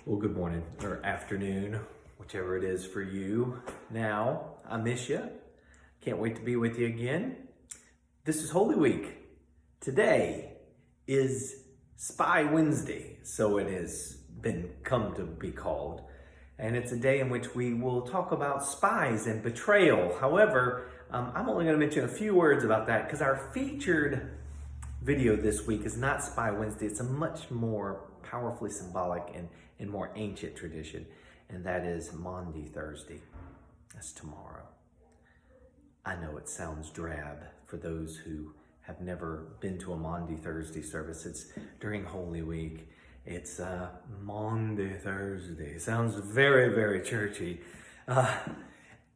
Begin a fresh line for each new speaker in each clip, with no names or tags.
Well, good morning or afternoon, whichever it is for you. Now, I miss you. Can't wait to be with you again. This is Holy Week. Today is Spy Wednesday, so it has been come to be called. And it's a day in which we will talk about spies and betrayal. However, I'm only going to mention a few words about that because our featured video this week is not Spy Wednesday. It's a much more powerfully symbolic and more ancient tradition, and that is Maundy Thursday. That's tomorrow. I know it sounds drab for those who have never been to a Maundy Thursday service. It's during Holy Week. It's Maundy Thursday. It sounds very, very churchy,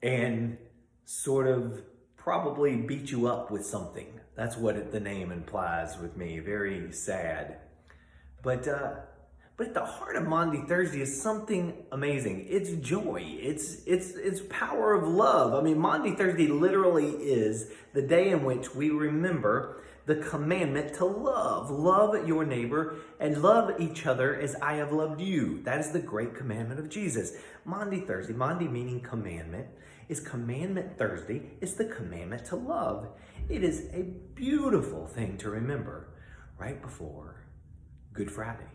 and sort of probably beat you up with something. That's what the name implies with me. Very sad. But at the heart of Maundy Thursday is something amazing. It's joy. It's power of love. I mean, Maundy Thursday literally is the day in which we remember the commandment to love. Love your neighbor and love each other as I have loved you. That is the great commandment of Jesus. Maundy Thursday, Maundy meaning commandment, is Commandment Thursday. It's the commandment to love. It is a beautiful thing to remember right before Good Friday.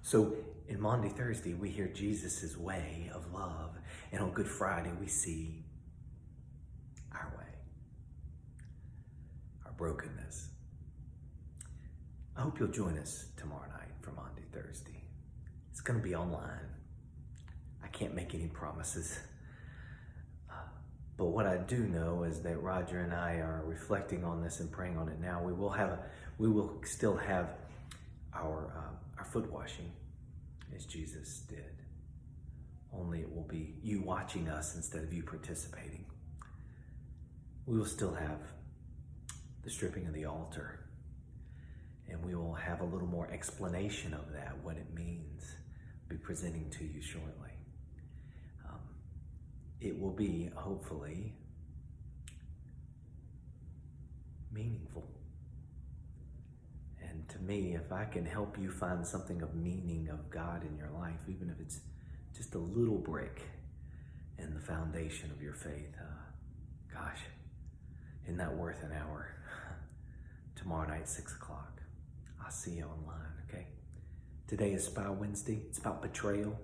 So in Maundy Thursday, we hear Jesus' way of love. And on Good Friday, we see our way, our brokenness. I hope you'll join us tomorrow night for Maundy Thursday. It's going to be online. I can't make any promises. But what I do know is that Roger and I are reflecting on this and praying on it now. We will still have our foot washing as Jesus did. Only it will be you watching us instead of you participating. We will still have the stripping of the altar. And we will have a little more explanation of that, what it means. I'll be presenting to you shortly. It will be, hopefully, meaningful. And to me, if I can help you find something of meaning of God in your life, even if it's just a little brick in the foundation of your faith, gosh, isn't that worth an hour? Tomorrow night, 6 o'clock. I'll see you online, okay? Today is Spy Wednesday. It's about betrayal.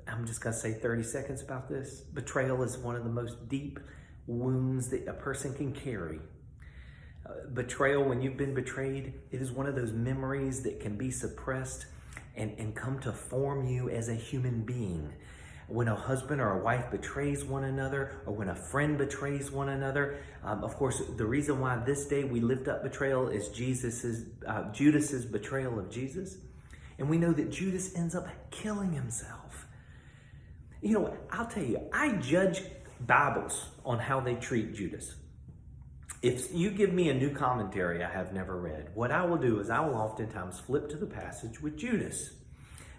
I'm just going to say 30 seconds about this. Betrayal is one of the most deep wounds that a person can carry. Betrayal, when you've been betrayed, it is one of those memories that can be suppressed and come to form you as a human being. When a husband or a wife betrays one another, or when a friend betrays one another, of course, the reason why this day we lift up betrayal is Judas's betrayal of Jesus. And we know that Judas ends up killing himself. You know, I'll tell you, I judge Bibles on how they treat Judas. If you give me a new commentary I have never read, what I will do is I will oftentimes flip to the passage with Judas.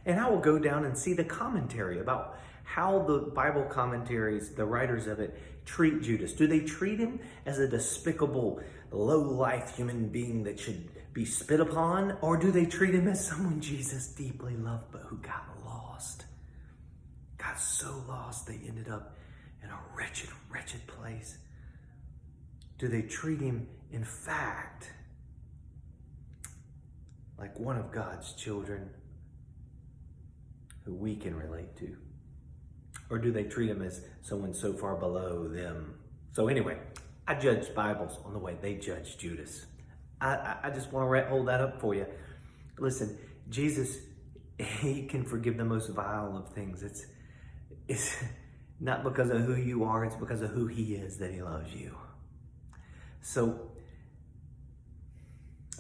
And I will go down and see the commentary about how the Bible commentaries, the writers of it, treat Judas. Do they treat him as a despicable, low-life human being that should be spit upon? Or do they treat him as someone Jesus deeply loved but who got lost? Got so lost they ended up in a wretched, wretched place. Do they treat him, in fact, like one of God's children who we can relate to? Or do they treat him as someone so far below them? So anyway, I judge Bibles on the way they judge Judas. I just want to hold that up for you. Listen, Jesus, he can forgive the most vile of things. It's not because of who you are, it's because of who he is that he loves you. So,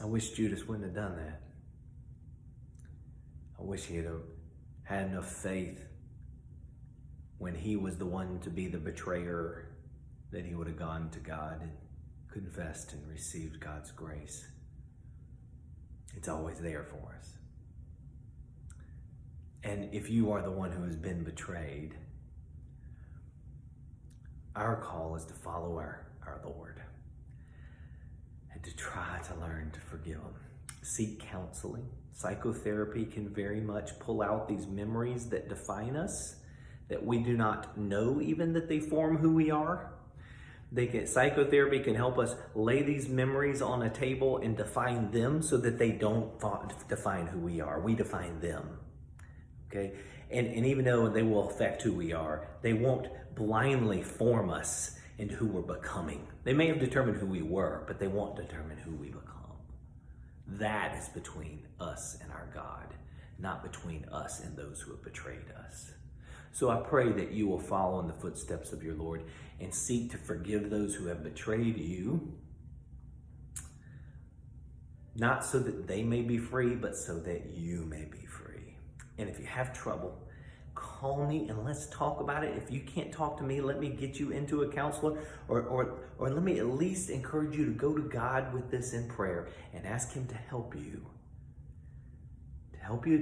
I wish Judas wouldn't have done that. I wish he had had enough faith when he was the one to be the betrayer that he would have gone to God and confessed and received God's grace. It's always there for us. And if you are the one who has been betrayed, our call is to follow our Lord and to try to learn to forgive him. Seek counseling. Psychotherapy can very much pull out these memories that define us, that we do not know even that they form who we are. Psychotherapy can help us lay these memories on a table and define them so that they don't define who we are. We define them. Okay? And even though they will affect who we are, they won't blindly form us into who we're becoming. They may have determined who we were, but they won't determine who we become. That is between us and our God, not between us and those who have betrayed us. So I pray that you will follow in the footsteps of your Lord and seek to forgive those who have betrayed you, not so that they may be free, but so that you may be free. And if you have trouble, call me and let's talk about it. If you can't talk to me, let me get you into a counselor, or let me at least encourage you to go to God with this in prayer and ask him to help you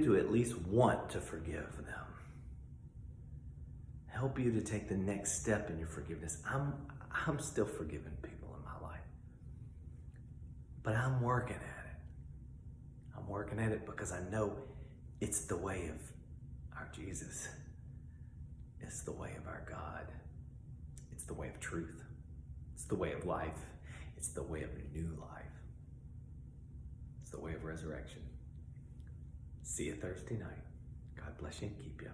to at least want to forgive them. Help you to take the next step in your forgiveness. I'm still forgiving people in my life, but I'm working at it. I'm working at it because I know it's the way of our Jesus. It's the way of our God. It's the way of truth. It's the way of life. It's the way of new life. It's the way of resurrection. See you Thursday night. God bless you and keep you.